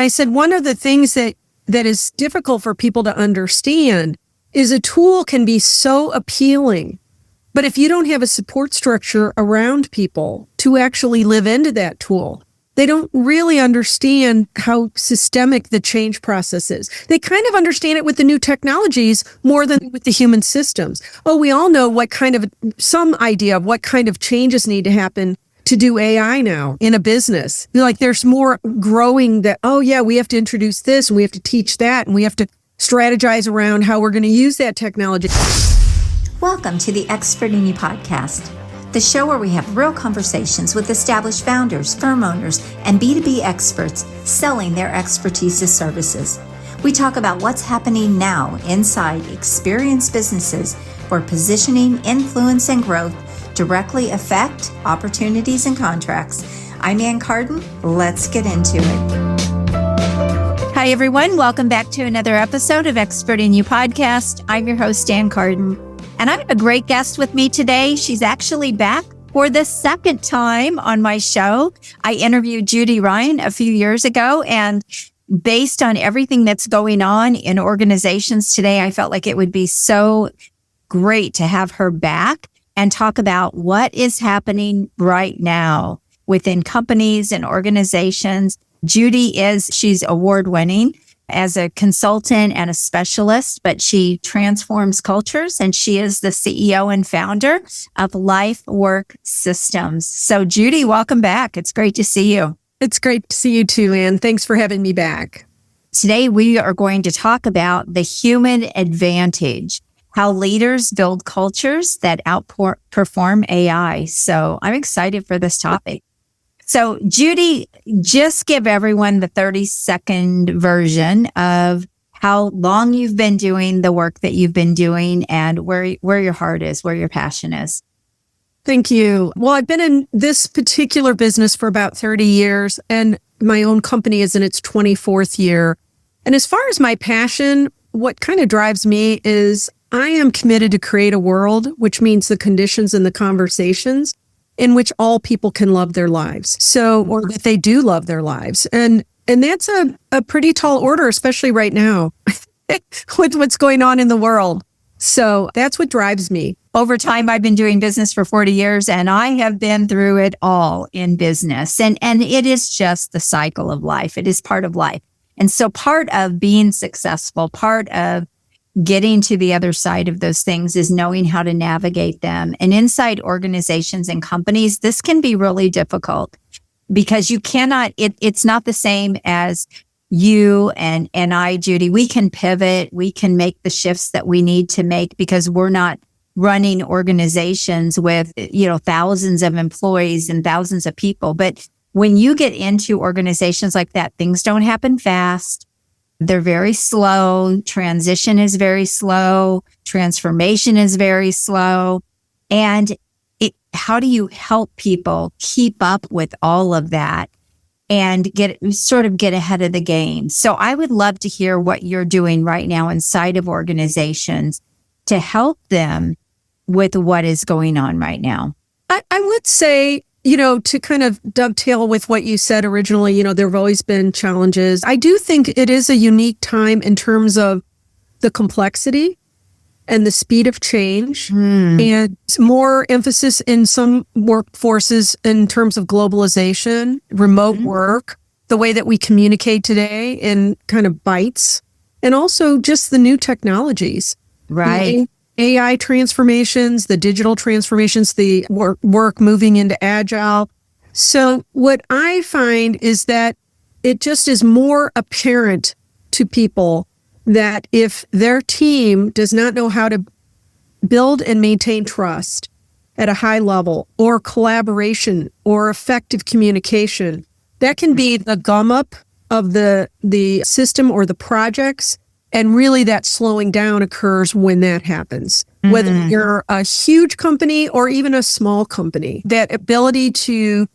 I said, one of the things that is difficult for people to understand is a tool can be so appealing, but if you don't have a support structure around people to actually live into that tool, they don't really understand how systemic the change process is. They kind of understand it with the new technologies more than with the human systems. Oh, we all know some idea of what kind of changes need to happen to do AI now in a business. Like there's more growing that, oh yeah, we have to introduce this and we have to teach that and we have to strategize around how we're going to use that technology. Welcome to the Expert in You podcast, the show where we have real conversations with established founders, firm owners, and B2B experts selling their expertise as services. We talk about what's happening now inside experienced businesses where positioning, influence, and growth directly affect opportunities and contracts. I'm Ann Carden. Let's get into it. Hi, everyone. Welcome back to another episode of Expert in You podcast. I'm your host, Ann Carden, and I have a great guest with me today. She's actually back for the second time on my show. I interviewed Judy Ryan a few years ago, and based on everything that's going on in organizations today, I felt like it would be so great to have her back and talk about what is happening right now within companies and organizations. She's award-winning as a consultant and a specialist, but she transforms cultures, and she is the CEO and founder of Lifework Systems. So Judy, welcome back. It's great to see you. It's great to see you too, Ann. Thanks for having me back. Today, we are going to talk about the human advantage, how leaders build cultures that outperform AI. So I'm excited for this topic. So Judy, just give everyone the 30-second version of how long you've been doing the work that you've been doing and where your heart is, where your passion is. Thank you. Well, I've been in this particular business for about 30 years, and my own company is in its 24th year. And as far as my passion, what kind of drives me is I am committed to create a world, which means the conditions and the conversations in which all people can love their lives. Or that they do love their lives. And that's a pretty tall order, especially right now with what's going on in the world. So that's what drives me. Over time, I've been doing business for 40 years, and I have been through it all in business. And it is just the cycle of life. It is part of life. And so part of being successful, part of getting to the other side of those things is knowing how to navigate them. And inside organizations and companies, this can be really difficult because you cannot, it's not the same as you and I, Judy. We can pivot, we can make the shifts that we need to make because we're not running organizations with, thousands of employees and thousands of people. But when you get into organizations like that, things don't happen fast. They're very slow. Transition is very slow. Transformation is very slow. And how do you help people keep up with all of that and get ahead of the game? So I would love to hear what you're doing right now inside of organizations to help them with what is going on right now. I would say, to kind of dovetail with what you said originally, there have always been challenges. I do think it is a unique time in terms of the complexity and the speed of change and more emphasis in some workforces in terms of globalization, remote work, the way that we communicate today in kind of bites, and also just the new technologies. Right. AI transformations, the digital transformations, the work moving into agile. So what I find is that it just is more apparent to people that if their team does not know how to build and maintain trust at a high level or collaboration or effective communication, that can be the gum up of the system or the projects. And really that slowing down occurs when that happens, whether you're a huge company or even a small company. That ability to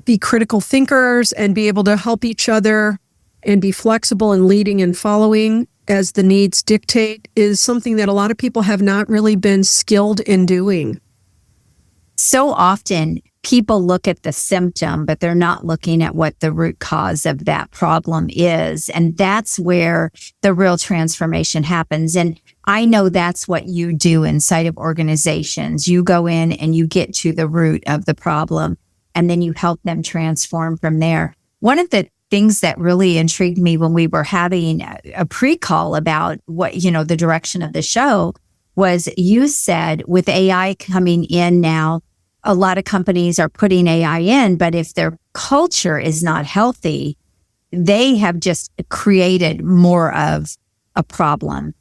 be critical thinkers and be able to help each other and be flexible in leading and following as the needs dictate is something that a lot of people have not really been skilled in doing. So often people look at the symptom, but they're not looking at what the root cause of that problem is. And that's where the real transformation happens. And I know that's what you do inside of organizations. You go in and you get to the root of the problem, and then you help them transform from there. One of the things that really intrigued me when we were having a pre-call about what, the direction of the show was you said with AI coming in now, a lot of companies are putting AI in, but if their culture is not healthy, they have just created more of a problem.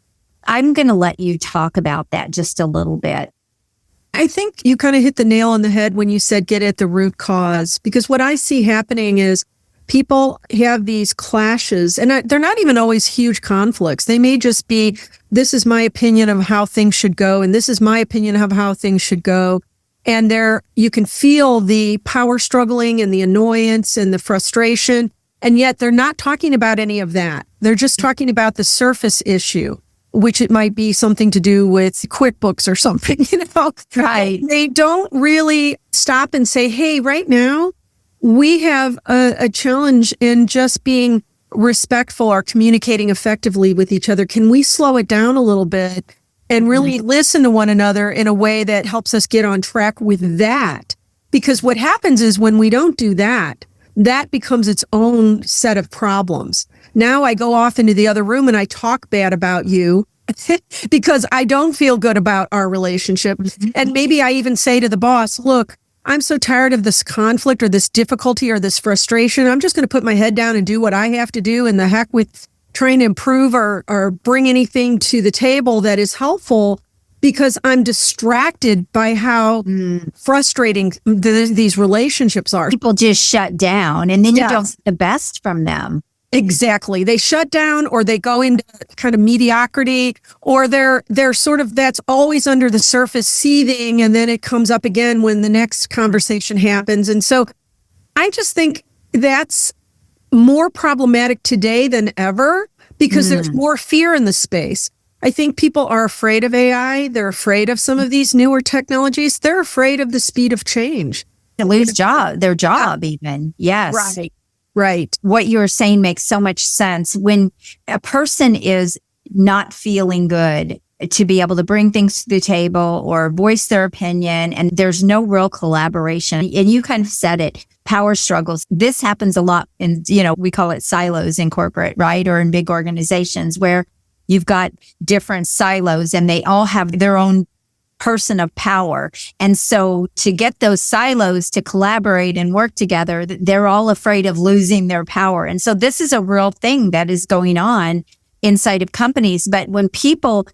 I'm going to let you talk about that just a little bit. I think you kind of hit the nail on the head when you said get at the root cause, because what I see happening is people have these clashes, and they're not even always huge conflicts. They may just be, this is my opinion of how things should go, and this is my opinion of how things should go. And you can feel the power struggling and the annoyance and the frustration, and yet they're not talking about any of that. They're just talking about the surface issue, which it might be something to do with QuickBooks or something, Right. They don't really stop and say, hey, right now, we have a challenge in just being respectful or communicating effectively with each other. Can we slow it down a little bit and really listen to one another in a way that helps us get on track with that? Because what happens is when we don't do that, that becomes its own set of problems. Now I go off into the other room and I talk bad about you because I don't feel good about our relationship. And maybe I even say to the boss, look, I'm so tired of this conflict or this difficulty or this frustration. I'm just going to put my head down and do what I have to do, and the heck with trying to improve or bring anything to the table that is helpful, because I'm distracted by how frustrating these relationships are. People just shut down, and then you don't get the best from them. Exactly. They shut down, or they go into kind of mediocrity, or they're sort of, that's always under the surface seething, and then it comes up again when the next conversation happens. And so I just think that's more problematic today than ever, because there's more fear in the space. I think people are afraid of AI. They're afraid of some of these newer technologies. They're afraid of the speed of change. To lose their job even. Yes. Right. What you're saying makes so much sense. When a person is not feeling good, to be able to bring things to the table or voice their opinion, and there's no real collaboration. And you kind of said it, power struggles. This happens a lot in, we call it silos in corporate, right? Or in big organizations where you've got different silos and they all have their own person of power. And so to get those silos to collaborate and work together, they're all afraid of losing their power. And so this is a real thing that is going on inside of companies. But when people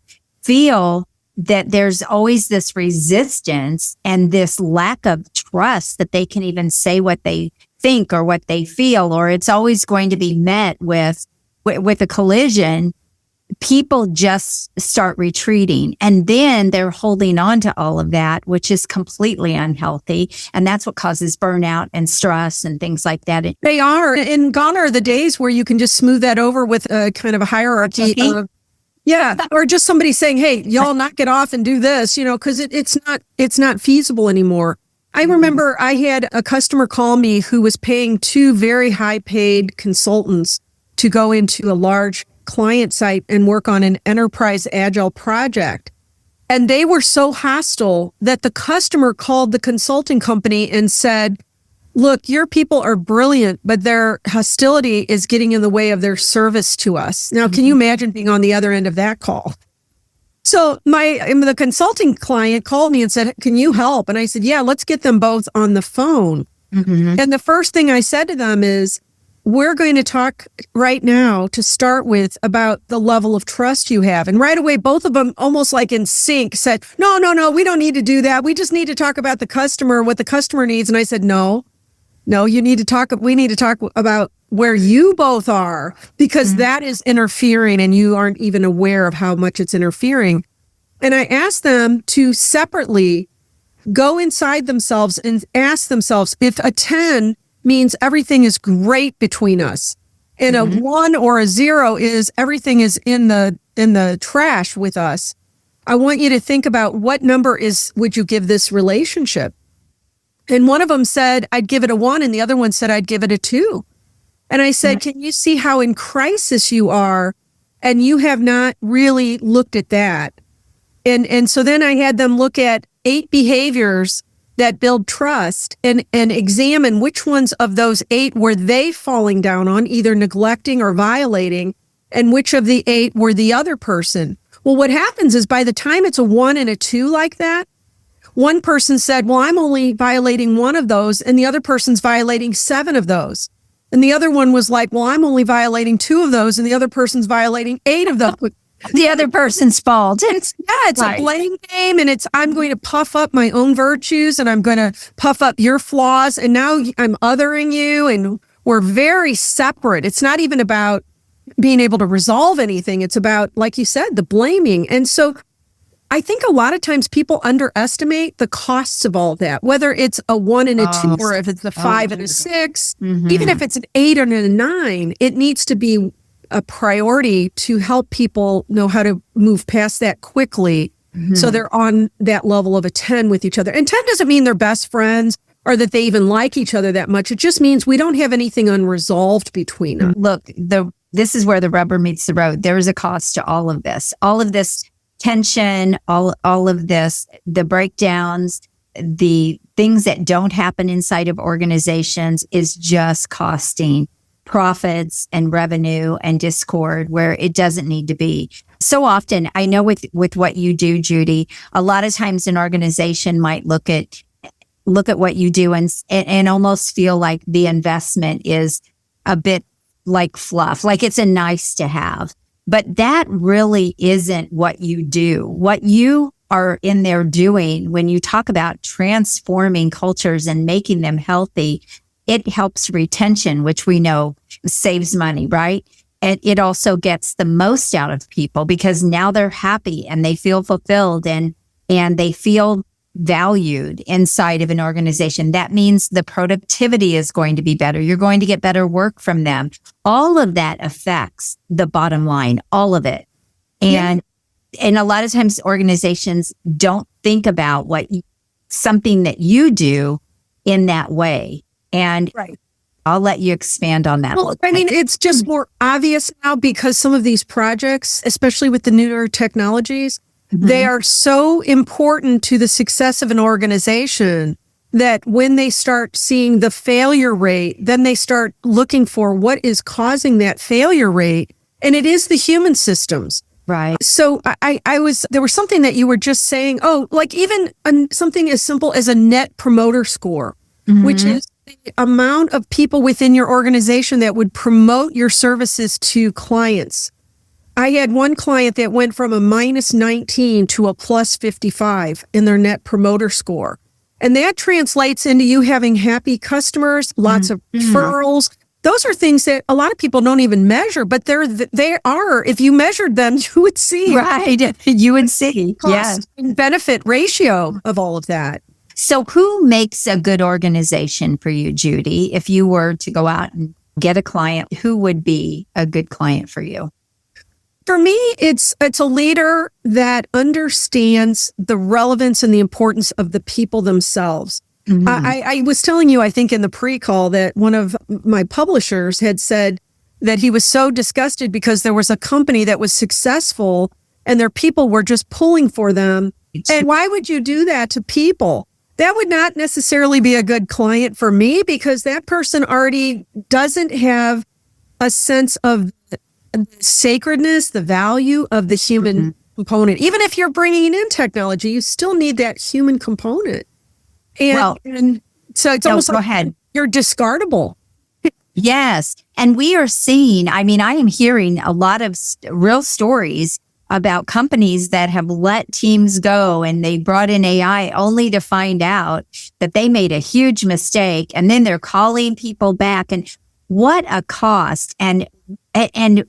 feel that there's always this resistance and this lack of trust that they can even say what they think or what they feel, or it's always going to be met with a collision, people just start retreating, and then they're holding on to all of that, which is completely unhealthy. And that's what causes burnout and stress and things like that. They are. And gone are the days where you can just smooth that over with a kind of a hierarchy of, or just somebody saying, hey, y'all knock it off and do this, because it's not feasible anymore. I remember I had a customer call me who was paying 2 very high paid consultants to go into a large client site and work on an enterprise agile project. And they were so hostile that the customer called the consulting company and said, look, your people are brilliant, but their hostility is getting in the way of their service to us. Now, can you imagine being on the other end of that call? So the consulting client called me and said, can you help? And I said, yeah, let's get them both on the phone. And the first thing I said to them is, we're going to talk right now to start with about the level of trust you have. And right away, both of them, almost like in sync, said, no, we don't need to do that. We just need to talk about the customer, what the customer needs. And I said, no, we need to talk about where you both are, because that is interfering and you aren't even aware of how much it's interfering. And I asked them to separately go inside themselves and ask themselves, if a 10 means everything is great between us, and a 1 or a 0 is everything is in the trash with us, I want you to think about what number would you give this relationship? And one of them said, I'd give it a 1, and the other one said, I'd give it a 2. And I said, can you see how in crisis you are? And you have not really looked at that. And so then I had them look at 8 behaviors that build trust and examine which ones of those 8 were they falling down on, either neglecting or violating, and which of the 8 were the other person. Well, what happens is by the time it's a 1 and a 2 like that, one person said, well, I'm only violating 1 of those, and the other person's violating 7 of those. And the other one was like, well, I'm only violating 2 of those, and the other person's violating 8 of those. The other person's fault. It's right. A blame game, and I'm going to puff up my own virtues, and I'm going to puff up your flaws, and now I'm othering you, and we're very separate. It's not even about being able to resolve anything. It's about, like you said, the blaming. And so I think a lot of times people underestimate the costs of all that, whether it's a 1 and a 2, or if it's a 5 and a 6, even if it's an 8 and a 9, it needs to be a priority to help people know how to move past that quickly. So they're on that level of a 10 with each other. And 10 doesn't mean they're best friends or that they even like each other that much. It just means we don't have anything unresolved between us. Look, this is where the rubber meets the road. There is a cost to all of this. All of this tension, all of this, the breakdowns, the things that don't happen inside of organizations is just costing profits and revenue and discord where it doesn't need to be. So often, I know with what you do, Judy, a lot of times an organization might look at what you do and almost feel like the investment is a bit like fluff, like it's a nice to have. But that really isn't what you do. What you are in there doing when you talk about transforming cultures and making them healthy, it helps retention, which we know saves money, right? And it also gets the most out of people because now they're happy and they feel fulfilled and they feel valued inside of an organization. That means the productivity is going to be better. You're going to get better work from them. All of that affects the bottom line, all of it. And a lot of times organizations don't think about something that you do in that way. And I'll let you expand on that. Well, I mean, it's just more obvious now because some of these projects, especially with the newer technologies, they are so important to the success of an organization that when they start seeing the failure rate, then they start looking for what is causing that failure rate. And it is the human systems. Right. So there was something that you were just saying, like even something as simple as a net promoter score, which is the amount of people within your organization that would promote your services to clients. I had one client that went from a -19 to a +55 in their net promoter score. And that translates into you having happy customers, lots of referrals. Those are things that a lot of people don't even measure, but they are. If you measured them, you would see. Right. You would see. Cost and benefit ratio of all of that. So who makes a good organization for you, Judy? If you were to go out and get a client, who would be a good client for you? For me, it's a leader that understands the relevance and the importance of the people themselves. I was telling you, I think in the pre-call, that one of my publishers had said that he was so disgusted because there was a company that was successful and their people were just pulling for them. And why would you do that to people? That would not necessarily be a good client for me because that person already doesn't have a sense of sacredness, the value of the human component. Even if you're bringing in technology, you still need that human component. And so it's almost like you're discardable. Yes. And we are seeing, I am hearing a lot of real stories about companies that have let teams go and they brought in AI only to find out that they made a huge mistake. And then they're calling people back. And what a cost. And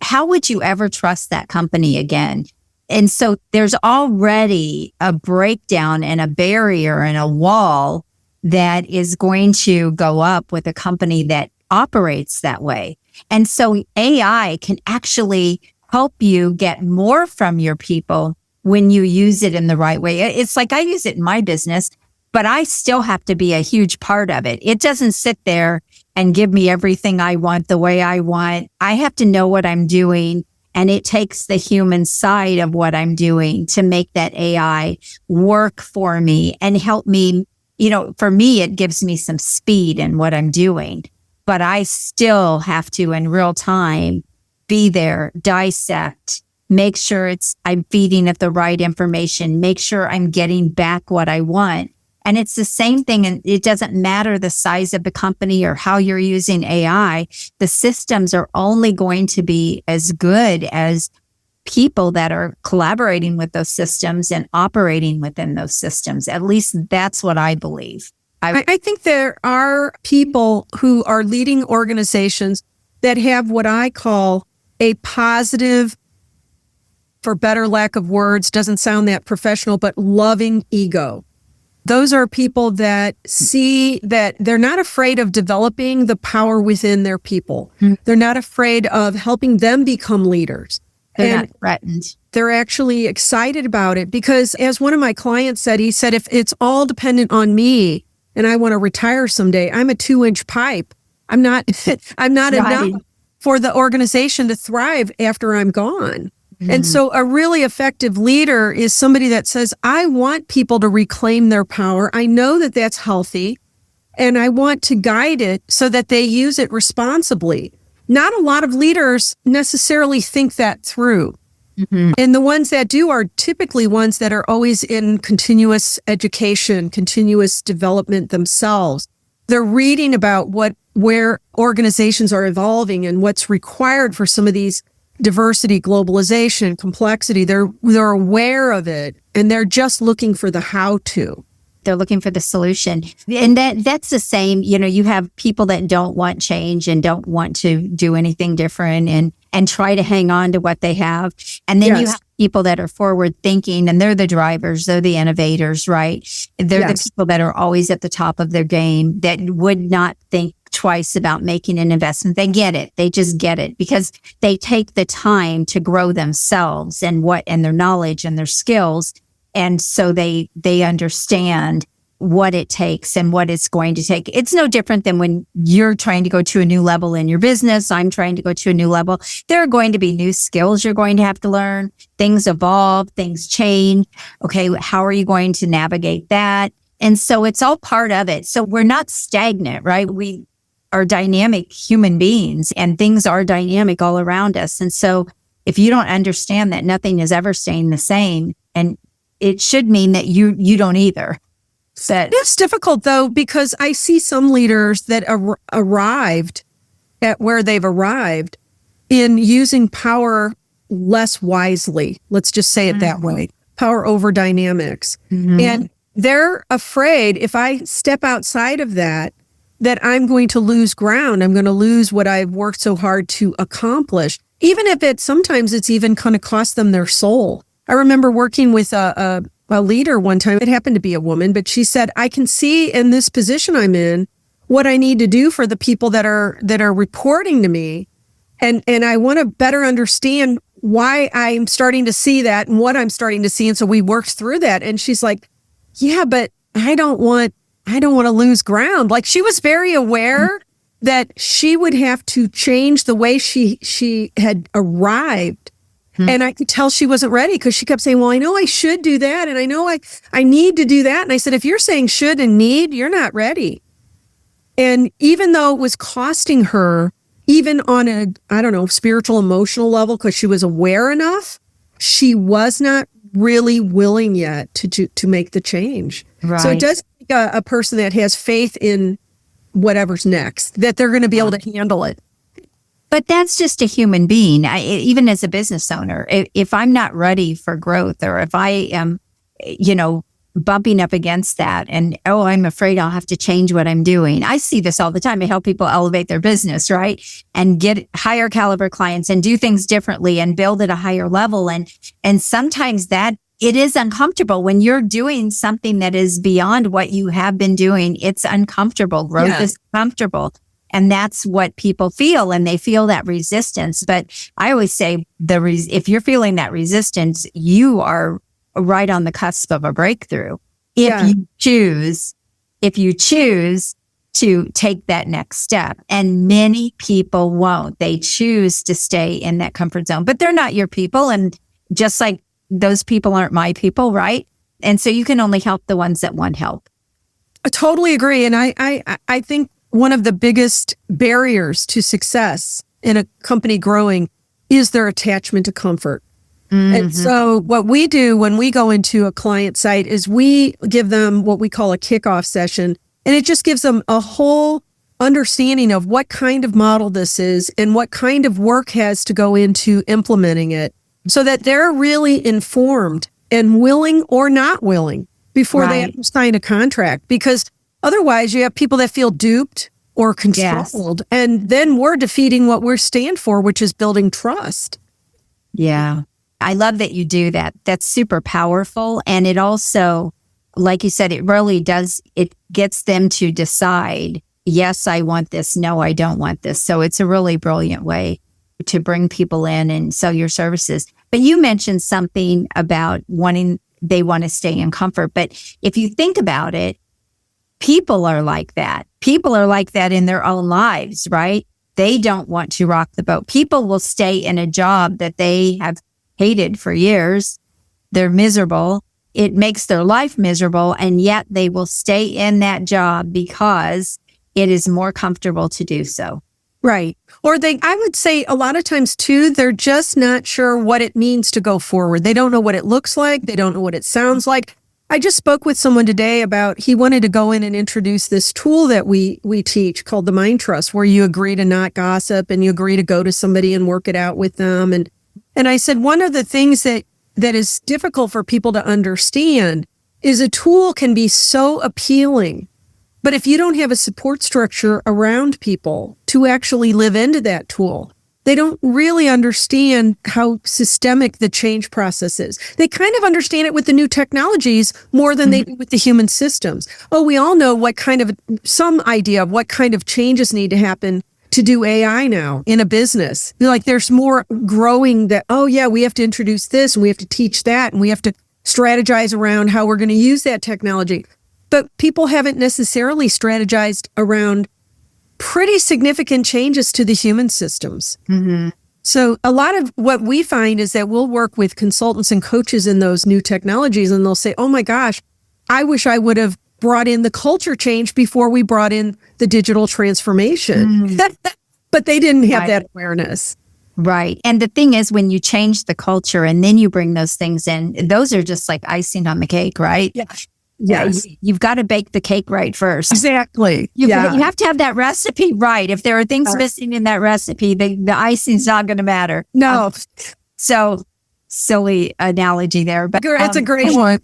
how would you ever trust that company again? And so there's already a breakdown and a barrier and a wall that is going to go up with a company that operates that way. And so AI can actually help you get more from your people when you use it in the right way. It's like I use it in my business, but I still have to be a huge part of it. It doesn't sit there and give me everything I want the way I want. I have to know what I'm doing. And it takes the human side of what I'm doing to make that AI work for me and help me. For me, it gives me some speed in what I'm doing, but I still have to in real time be there, dissect, make sure I'm feeding it the right information, make sure I'm getting back what I want. And it's the same thing. And it doesn't matter the size of the company or how you're using AI. The systems are only going to be as good as people that are collaborating with those systems and operating within those systems. At least that's what I believe. I think there are people who are leading organizations that have what I call a positive, for better lack of words, doesn't sound that professional, but loving ego. Those are people that see that they're not afraid of developing the power within their people. They're not afraid of helping them become leaders. They're not threatened. They're actually excited about it because, as one of my clients said, he said, if it's all dependent on me and I want to retire someday, I'm a 2-inch pipe. I'm not enough for the organization to thrive after I'm gone. And so a really effective leader is somebody that says, I want people to reclaim their power. I know that that's healthy, and I want to guide it so that they use it responsibly. Not a lot of leaders necessarily think that through. And the ones that do are typically ones that are always in continuous education, continuous development themselves. They're reading about where organizations are evolving and what's required for some of these diversity, globalization, complexity. They're aware of it, and they're just looking for the how-to. They're looking for the solution. And that's the same, you have people that don't want change and don't want to do anything different and try to hang on to what they have. And then you have people that are forward thinking, and they're the drivers, they're the innovators, right? They're the people that are always at the top of their game, that would not think twice about making an investment. They get it. They just get it because they take the time to grow themselves and their knowledge and their skills. And so they understand what it takes and what it's going to take. It's no different than when you're trying to go to a new level in your business. I'm trying to go to a new level. There are going to be new skills you're going to have to learn. Things evolve, things change. Okay, how are you going to navigate that? And so it's all part of it. So we're not stagnant, right? We are dynamic human beings, and things are dynamic all around us. And so if you don't understand that nothing is ever staying the same, and it should mean that you don't either. It's difficult, though, because I see some leaders that arrived at where they've arrived in using power less wisely. Let's just say it that way. Power over dynamics. And they're afraid if I step outside of that I'm going to lose ground. I'm going to lose what I've worked so hard to accomplish, even if sometimes it's even kind of cost them their soul. I remember working with a leader one time. It happened to be a woman, but she said, I can see in this position I'm in what I need to do for the people that are reporting to me. And I want to better understand why I'm starting to see that and what I'm starting to see. And so we worked through that. And she's like, yeah, but I don't want to lose ground. Like, she was very aware that she would have to change the way she had arrived. And I could tell she wasn't ready because she kept saying, well, I know I should do that. And I know I need to do that. And I said, if you're saying should and need, you're not ready. And even though it was costing her, even on a, spiritual, emotional level, because she was aware enough, she was not really willing yet to make the change. Right. So it does take a person that has faith in whatever's next, that they're going to be able to handle it. But that's just a human being. Even as a business owner, if I'm not ready for growth, or if I am, bumping up against that and, I'm afraid I'll have to change what I'm doing. I see this all the time. I help people elevate their business, right? And get higher caliber clients and do things differently and build at a higher level. And sometimes that it is uncomfortable when you're doing something that is beyond what you have been doing. It's uncomfortable. Growth is comfortable. And that's what people feel, and they feel that resistance. But I always say if you're feeling that resistance, you are right on the cusp of a breakthrough. if you choose to take that next step. And many people won't. They choose to stay in that comfort zone, but they're not your people. And just like those people aren't my people, right? And so you can only help the ones that want help. I totally agree. And I think one of the biggest barriers to success in a company growing is their attachment to comfort. And so what we do when we go into a client site is we give them what we call a kickoff session. And it just gives them a whole understanding of what kind of model this is and what kind of work has to go into implementing it so that they're really informed and willing or not willing before they have to sign a contract. Because otherwise you have people that feel duped or controlled. And then we're defeating what we stand for, which is building trust. Yeah. I love that you do that. That's super powerful. And it also, like you said, it really does, it gets them to decide, yes, I want this. No, I don't want this. So it's a really brilliant way to bring people in and sell your services. But you mentioned something about they want to stay in comfort. But if you think about it, people are like that. People are like that in their own lives, right? They don't want to rock the boat. People will stay in a job that they have hated for years. They're miserable. It makes their life miserable. And yet they will stay in that job because it is more comfortable to do so. Right. Or I would say a lot of times too, they're just not sure what it means to go forward. They don't know what it looks like. They don't know what it sounds like. I just spoke with someone today about, he wanted to go in and introduce this tool that we teach called the Mind Trust, where you agree to not gossip and you agree to go to somebody and work it out with them. And I said, one of the things that is difficult for people to understand is a tool can be so appealing, but if you don't have a support structure around people to actually live into that tool, they don't really understand how systemic the change process is. They kind of understand it with the new technologies more than they do with the human systems. Oh, we all know some idea of what kind of changes need to happen to do AI now in a business. Like there's more growing that, oh yeah, we have to introduce this and we have to teach that and we have to strategize around how we're going to use that technology. But people haven't necessarily strategized around pretty significant changes to the human systems. So a lot of what we find is that we'll work with consultants and coaches in those new technologies and they'll say, oh my gosh, I wish I would have brought in the culture change before we brought in the digital transformation. But they didn't have that awareness. Right. And the thing is, when you change the culture and then you bring those things in, those are just like icing on the cake, right? Yeah. Yes. You've got to bake the cake right first. Exactly. You have to have that recipe right. If there are things missing in that recipe, the icing's not going to matter. No. So silly analogy there. But that's a great one.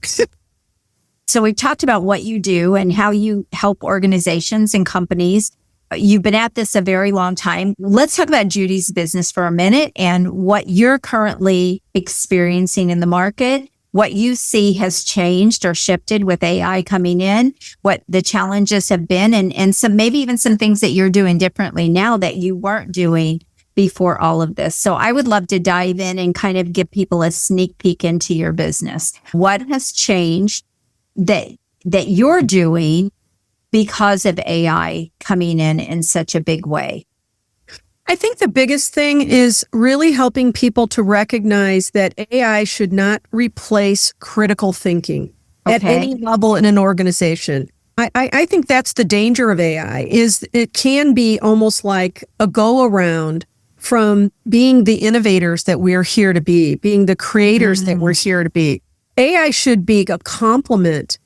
So we've talked about what you do and how you help organizations and companies. You've been at this a very long time. Let's talk about Judy's business for a minute and what you're currently experiencing in the market, what you see has changed or shifted with AI coming in, what the challenges have been, and some, maybe even some things that you're doing differently now that you weren't doing before all of this. So I would love to dive in and kind of give people a sneak peek into your business. What has changed that you're doing because of AI coming in such a big way? I think the biggest thing is really helping people to recognize that AI should not replace critical thinking at any level in an organization. I think that's the danger of AI, is it can be almost like a go-around from being the innovators that we're here to be, being the creators that we're here to be. AI should be a complement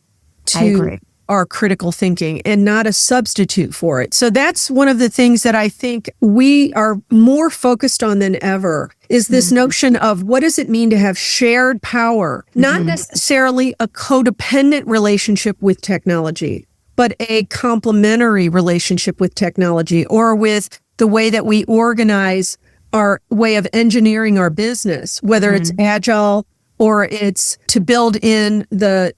to our critical thinking and not a substitute for it. So that's one of the things that I think we are more focused on than ever, is this notion of what does it mean to have shared power, not necessarily a codependent relationship with technology, but a complementary relationship with technology, or with the way that we organize our way of engineering our business, whether it's agile or it's to build in the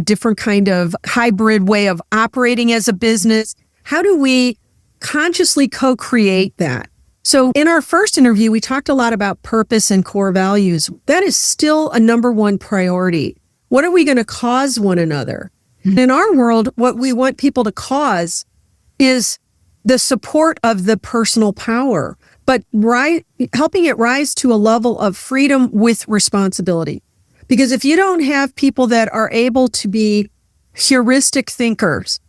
different kind of hybrid way of operating as a business. How do we consciously co-create that? So in our first interview, we talked a lot about purpose and core values. That is still a number one priority. What are we going to cause one another? In our world, what we want people to cause is the support of the personal power, but helping it rise to a level of freedom with responsibility. Because if you don't have people that are able to be heuristic thinkers,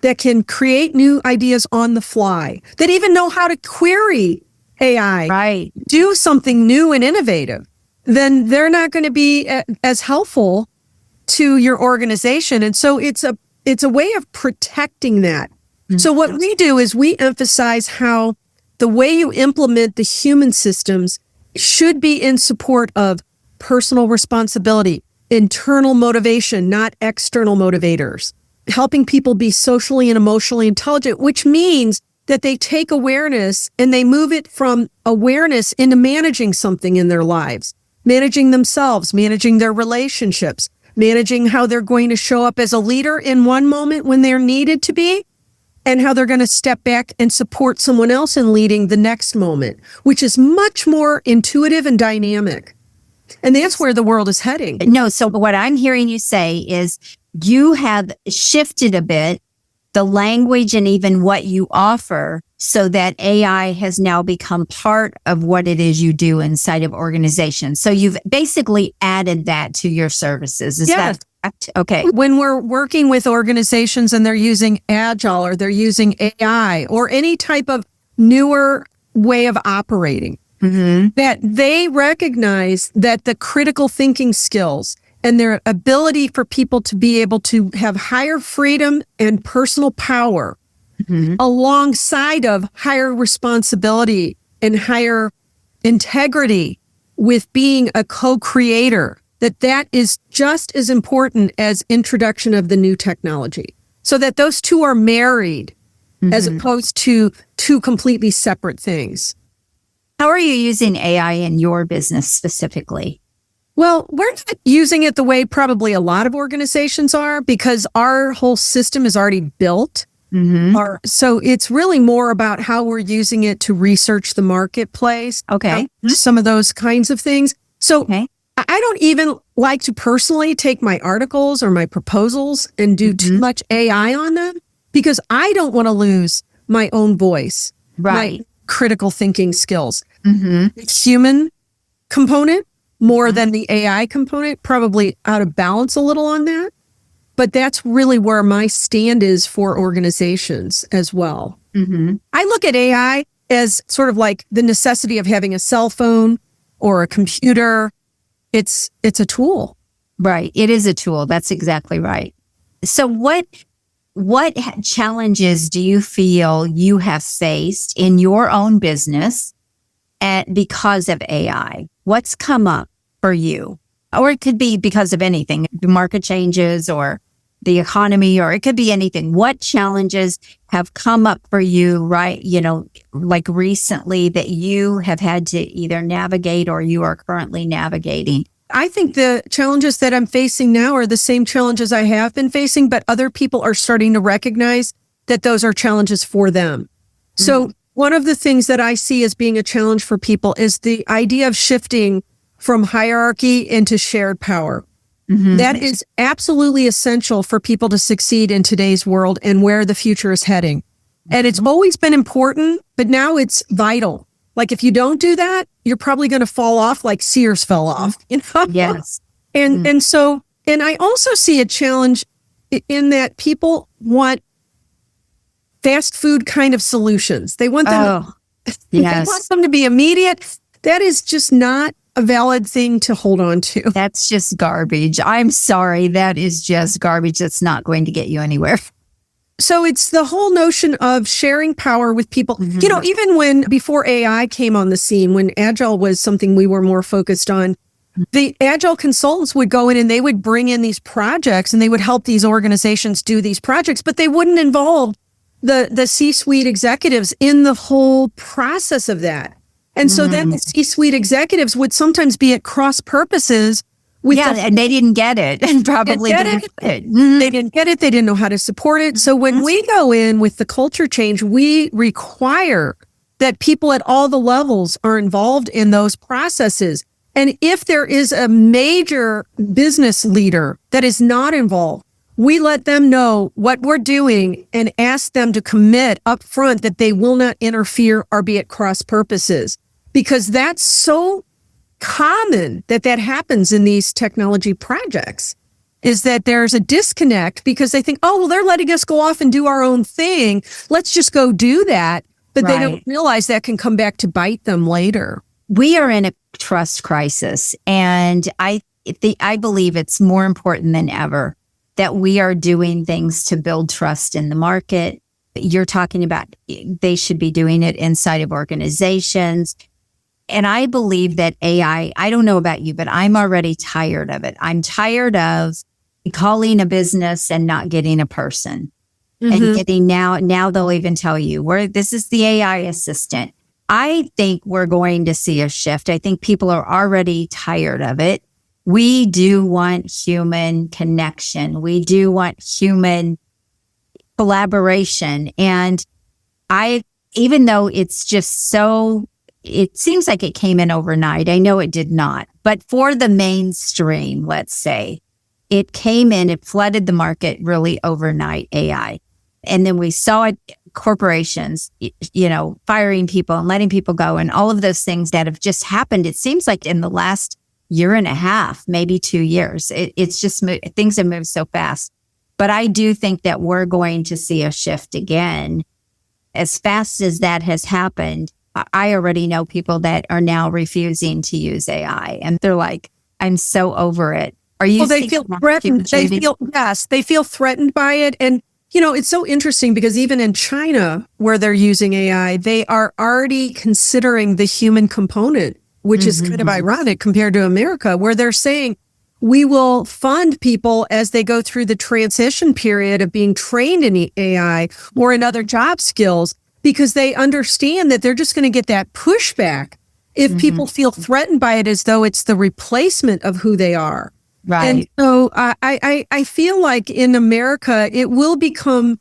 that can create new ideas on the fly, that even know how to query AI, do something new and innovative, then they're not going to be as helpful to your organization. And so it's a way of protecting that. So what we do is we emphasize how the way you implement the human systems should be in support of personal responsibility, internal motivation, not external motivators, helping people be socially and emotionally intelligent, which means that they take awareness and they move it from awareness into managing something in their lives, managing themselves, managing their relationships, managing how they're going to show up as a leader in one moment when they're needed to be, and how they're going to step back and support someone else in leading the next moment, which is much more intuitive and dynamic. And that's where the world is heading. No, so what I'm hearing you say is you have shifted a bit the language and even what you offer so that AI has now become part of what it is you do inside of organizations. So you've basically added that to your services. Is that correct? Okay. When we're working with organizations and they're using Agile or they're using AI or any type of newer way of operating, that they recognize that the critical thinking skills and their ability for people to be able to have higher freedom and personal power alongside of higher responsibility and higher integrity with being a co-creator, that is just as important as introduction of the new technology. So that those two are married as opposed to two completely separate things. How are you using AI in your business specifically? Well, we're not using it the way probably a lot of organizations are because our whole system is already built. So it's really more about how we're using it to research the marketplace. Okay. Some of those kinds of things. So I don't even like to personally take my articles or my proposals and do too much AI on them because I don't want to lose my own voice, my critical thinking skills. The human component more than the AI component, probably out of balance a little on that. But that's really where my stand is for organizations as well. I look at AI as sort of like the necessity of having a cell phone or a computer. It's a tool. Right. It is a tool. That's exactly right. So what challenges do you feel you have faced in your own business because of AI? What's come up for you? Or it could be because of anything, the market changes or the economy, or it could be anything. What challenges have come up for you, right? You know, like recently that you have had to either navigate or you are currently navigating? I think the challenges that I'm facing now are the same challenges I have been facing, but other people are starting to recognize that those are challenges for them. So one of the things that I see as being a challenge for people is the idea of shifting from hierarchy into shared power. That is absolutely essential for people to succeed in today's world and where the future is heading. And it's always been important, but now it's vital. Like if you don't do that, you're probably going to fall off like Sears fell off. You know? Yes. And I also see a challenge in that people want fast food kind of solutions. They want them, they want them to be immediate. That is just not a valid thing to hold on to. That's just garbage. I'm sorry. That is just garbage. That's not going to get you anywhere. So it's the whole notion of sharing power with people. You know, even before AI came on the scene, when Agile was something we were more focused on, the Agile consultants would go in and they would bring in these projects and they would help these organizations do these projects, but they wouldn't involve the C-suite executives in the whole process of that. And so then the C-suite executives would sometimes be at cross purposes with and they didn't get it and probably didn't get it. They didn't get it. They didn't know how to support it. So when we go in with the culture change, we require that people at all the levels are involved in those processes. And if there is a major business leader that is not involved, we let them know what we're doing and ask them to commit up front that they will not interfere or be at cross purposes, because that's so common that happens in these technology projects, is that there's a disconnect because they think, oh, well, they're letting us go off and do our own thing. Let's just go do that. But they don't realize that can come back to bite them later. We are in a trust crisis, and I believe it's more important than ever that we are doing things to build trust in the market. You're talking about they should be doing it inside of organizations. And I believe that AI, I don't know about you, but I'm already tired of it. I'm tired of calling a business and not getting a person. And getting now they'll even tell you, this is the AI assistant. I think we're going to see a shift. I think people are already tired of it. We do want human connection. We do want human collaboration. And even though it's just it seems like it came in overnight. I know it did not. But for the mainstream, let's say, it came in, it flooded the market really overnight, AI. And then we saw corporations, firing people and letting people go and all of those things that have just happened. It seems like in the last year and a half, maybe 2 years, it's just things have moved so fast. But I do think that we're going to see a shift again. As fast as that has happened, I already know people that are now refusing to use AI, and they're like, "I'm so over it." Are you? Well, they feel threatened. They feel threatened by it, and it's so interesting because even in China, where they're using AI, they are already considering the human component, which is kind of ironic compared to America, where they're saying, we will fund people as they go through the transition period of being trained in AI or in other job skills, because they understand that they're just going to get that pushback if people feel threatened by it as though it's the replacement of who they are. Right. And so I feel like in America, it will become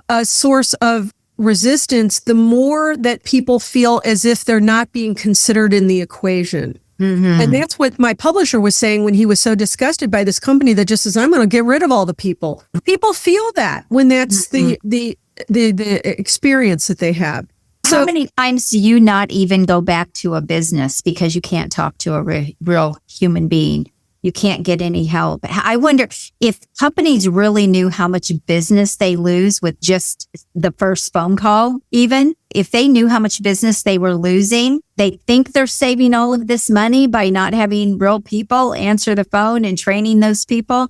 a source of resistance the more that people feel as if they're not being considered in the equation. And that's what my publisher was saying when he was so disgusted by this company that just says, I'm going to get rid of all the people. People feel that when that's the experience that they have. So, how many times do you not even go back to a business because you can't talk to a real human being? You can't get any help. I wonder if companies really knew how much business they lose with just the first phone call, even if they knew how much business they were losing, they think they're saving all of this money by not having real people answer the phone and training those people.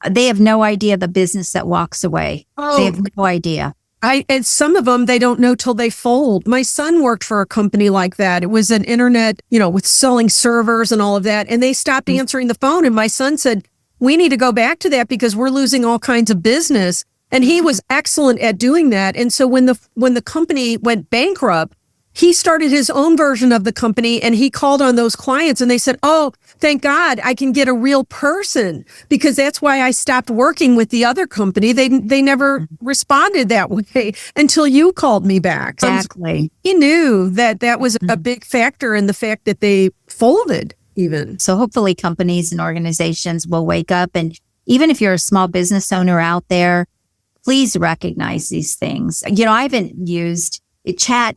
They have no idea the business that walks away. They have no idea. And some of them, they don't know till they fold. My son worked for a company like that. It was an internet, with selling servers and all of that. And they stopped answering the phone. And my son said, we need to go back to that because we're losing all kinds of business. And he was excellent at doing that. And so when the company went bankrupt, he started his own version of the company and he called on those clients and they said, oh, thank God I can get a real person, because that's why I stopped working with the other company. They never responded that way until you called me back. Exactly. He knew that was a big factor in the fact that they folded even. So hopefully companies and organizations will wake up. And even if you're a small business owner out there, please recognize these things. I haven't used chat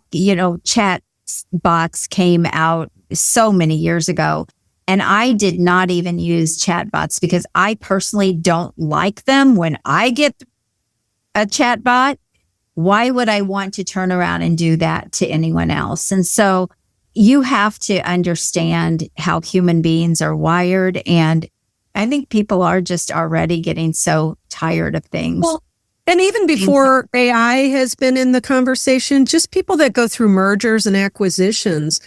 bots came out so many years ago, and I did not even use chat bots because I personally don't like them. When I get a chat bot, why would I want to turn around and do that to anyone else? And so you have to understand how human beings are wired. And I think people are just already getting so tired of things. Well, and even before AI has been in the conversation, just people that go through mergers and acquisitions,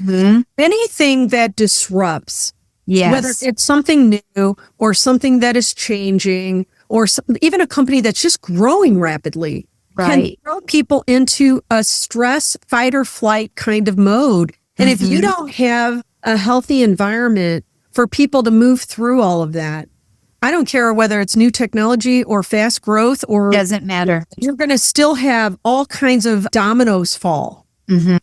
anything that disrupts, whether it's something new or something that is changing, or even a company that's just growing rapidly, can throw people into a stress, fight or flight kind of mode. And if you don't have a healthy environment for people to move through all of that, I don't care whether it's new technology or fast growth or doesn't matter. You're going to still have all kinds of dominoes fall,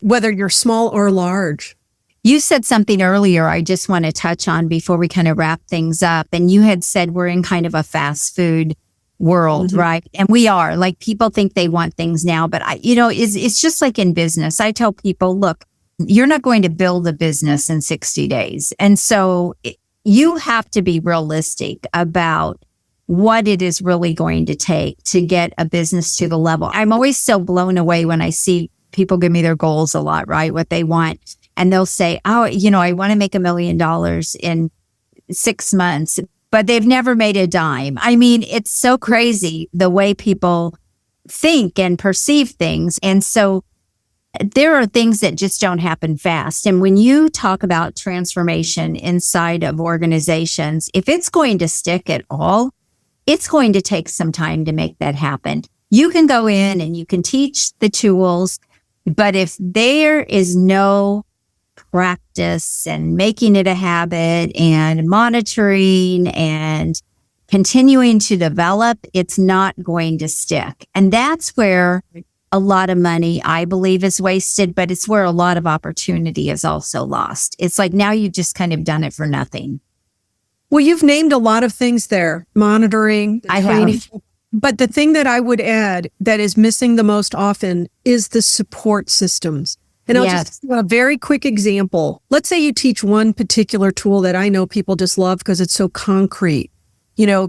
whether you're small or large. You said something earlier I just want to touch on before we kind of wrap things up. And you had said we're in kind of a fast food world, right? And we are. Like, people think they want things now, but it's just like in business. I tell people, look, you're not going to build a business in 60 days. And so you have to be realistic about what it is really going to take to get a business to the level. I'm always so blown away when I see people give me their goals a lot, right? What they want. And they'll say, oh, I want to make $1 million in 6 months, but they've never made a dime. I mean, it's so crazy the way people think and perceive things. And so there are things that just don't happen fast. And when you talk about transformation inside of organizations, if it's going to stick at all, it's going to take some time to make that happen. You can go in and you can teach the tools, but if there is no practice and making it a habit and monitoring and continuing to develop, it's not going to stick. And that's where a lot of money, I believe, is wasted, but it's where a lot of opportunity is also lost. It's like now you've just kind of done it for nothing. Well, you've named a lot of things there, monitoring, training. But the thing that I would add that is missing the most often is the support systems. And I'll just give a very quick example. Let's say you teach one particular tool that I know people just love because it's so concrete.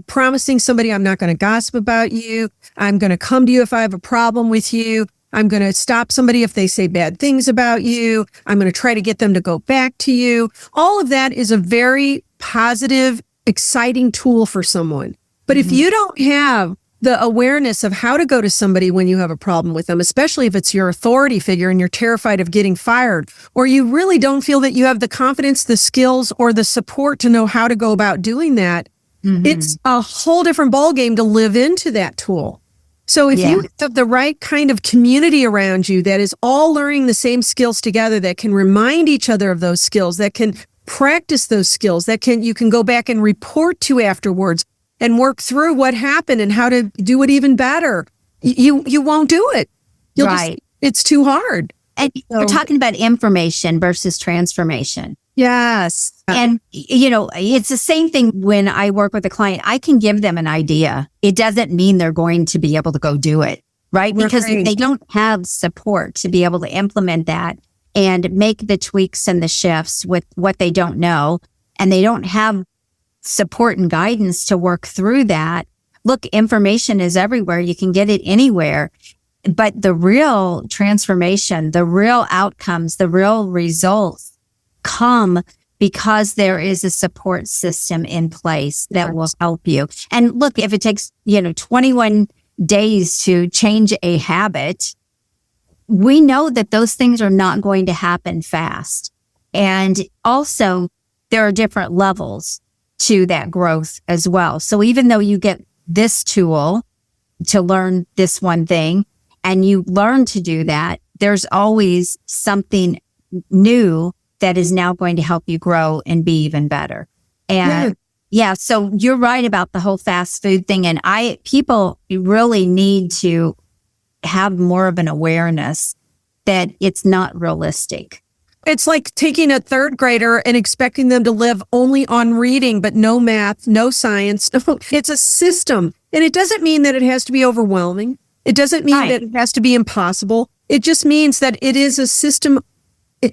Promising somebody I'm not going to gossip about you. I'm going to come to you if I have a problem with you. I'm going to stop somebody if they say bad things about you. I'm going to try to get them to go back to you. All of that is a very positive, exciting tool for someone. But if you don't have the awareness of how to go to somebody when you have a problem with them, especially if it's your authority figure and you're terrified of getting fired, or you really don't feel that you have the confidence, the skills, or the support to know how to go about doing that, it's a whole different ballgame to live into that tool. So if you have the right kind of community around you that is all learning the same skills together, that can remind each other of those skills, that can practice those skills, you can go back and report to afterwards and work through what happened and how to do it even better, you won't do it. It's too hard. And you're talking about information versus transformation. Yes. And, it's the same thing when I work with a client. I can give them an idea. It doesn't mean they're going to be able to go do it, right? Because they don't have support to be able to implement that and make the tweaks and the shifts with what they don't know. And they don't have support and guidance to work through that. Look, information is everywhere. You can get it anywhere. But the real transformation, the real outcomes, the real results come because there is a support system in place that will help you. And look, if it takes, 21 days to change a habit, we know that those things are not going to happen fast. And also, there are different levels to that growth as well. So even though you get this tool to learn this one thing and you learn to do that, there's always something new that is now going to help you grow and be even better. And so you're right about the whole fast food thing. And people really need to have more of an awareness that it's not realistic. It's like taking a third grader and expecting them to live only on reading, but no math, no science. It's a system. And it doesn't mean that it has to be overwhelming. It doesn't mean that it has to be impossible. It just means that it is a system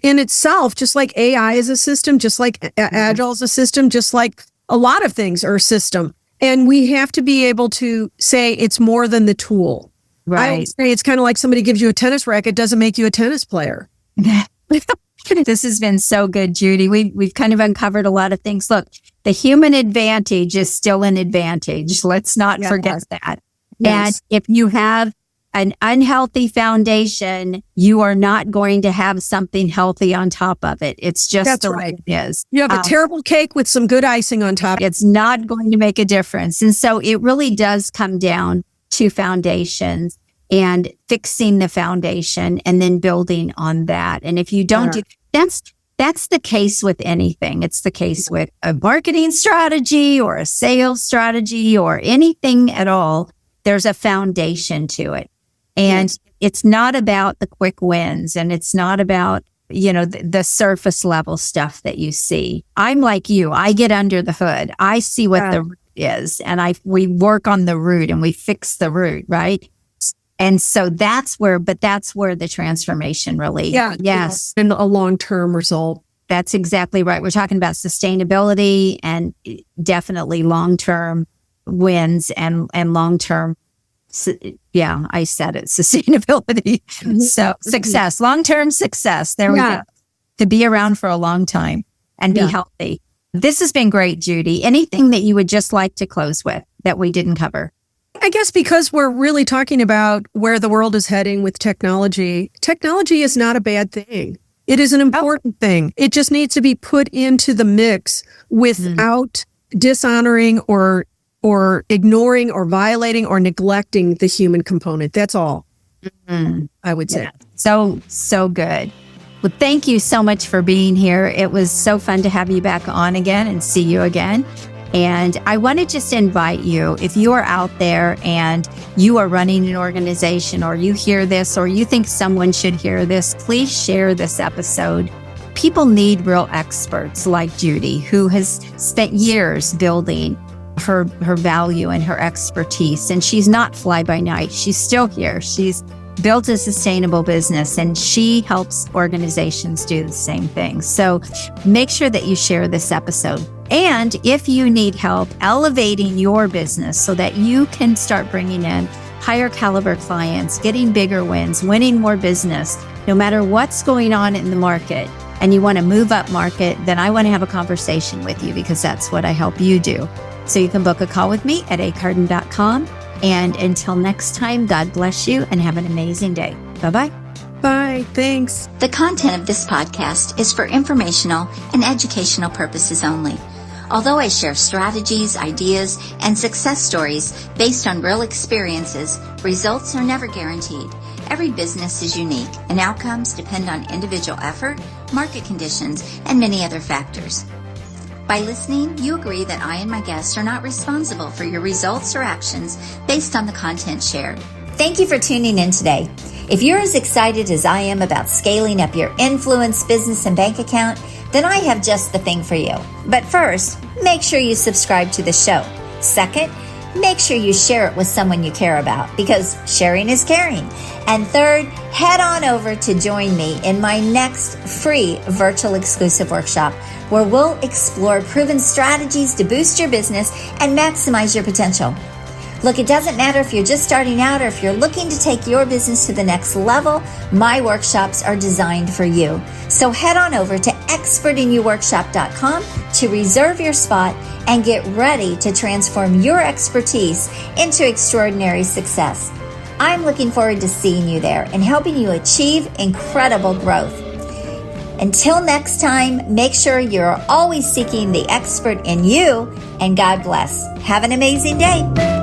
in itself, just like AI is a system, just like Agile is a system, just like a lot of things are a system. And we have to be able to say it's more than the tool. Right. I would say it's kind of like somebody gives you a tennis racket, doesn't make you a tennis player. This has been so good, Judy. We've kind of uncovered a lot of things. Look, the human advantage is still an advantage. Let's not forget that. Yes. And if you have an unhealthy foundation, you are not going to have something healthy on top of it. It's just the way it is. You have a terrible cake with some good icing on top. It's not going to make a difference. And so it really does come down to foundations and fixing the foundation and then building on that. And if you don't do that's the case with anything. It's the case with a marketing strategy or a sales strategy or anything at all. There's a foundation to it. And it's not about the quick wins and it's not about the surface level stuff that you see. I'm like you. I get under the hood. I see what the root is, and we work on the root and we fix the root, right? And so that's where the transformation really, yes. And a long-term result. That's exactly right. We're talking about sustainability and definitely long-term wins and long-term, I said it, sustainability. So success, long-term success. There we go. To be around for a long time and be healthy. This has been great, Judy. Anything that you would just like to close with that we didn't cover? I guess because we're really talking about where the world is heading with technology, technology is not a bad thing. It is an important thing. It just needs to be put into the mix without dishonoring or ignoring or violating or neglecting the human component. That's all I would say. Yeah. So good. Well, thank you so much for being here. It was so fun to have you back on again and see you again. And I want to just invite you, if you are out there and you are running an organization or you hear this or you think someone should hear this, please share this episode. People need real experts like Judy, who has spent years building her value and her expertise. And she's not fly by night. She's still here. She's built a sustainable business and she helps organizations do the same thing. So make sure that you share this episode. And if you need help elevating your business so that you can start bringing in higher caliber clients, getting bigger wins, winning more business, no matter what's going on in the market, and you want to move up market, then I want to have a conversation with you because that's what I help you do. So you can book a call with me at acarden.com. And until next time, God bless you and have an amazing day. Bye-bye. Bye. Thanks. The content of this podcast is for informational and educational purposes only. Although I share strategies, ideas, and success stories based on real experiences, results are never guaranteed. Every business is unique, and outcomes depend on individual effort, market conditions, and many other factors. By listening, you agree that I and my guests are not responsible for your results or actions based on the content shared. Thank you for tuning in today. If you're as excited as I am about scaling up your influence, business, and bank account, then I have just the thing for you. But first, make sure you subscribe to the show. Second, make sure you share it with someone you care about because sharing is caring. And third, head on over to join me in my next free virtual exclusive workshop where we'll explore proven strategies to boost your business and maximize your potential. Look, it doesn't matter if you're just starting out or if you're looking to take your business to the next level, my workshops are designed for you. So head on over to expertinyouworkshop.com to reserve your spot and get ready to transform your expertise into extraordinary success. I'm looking forward to seeing you there and helping you achieve incredible growth. Until next time, make sure you're always seeking the expert in you, and God bless. Have an amazing day.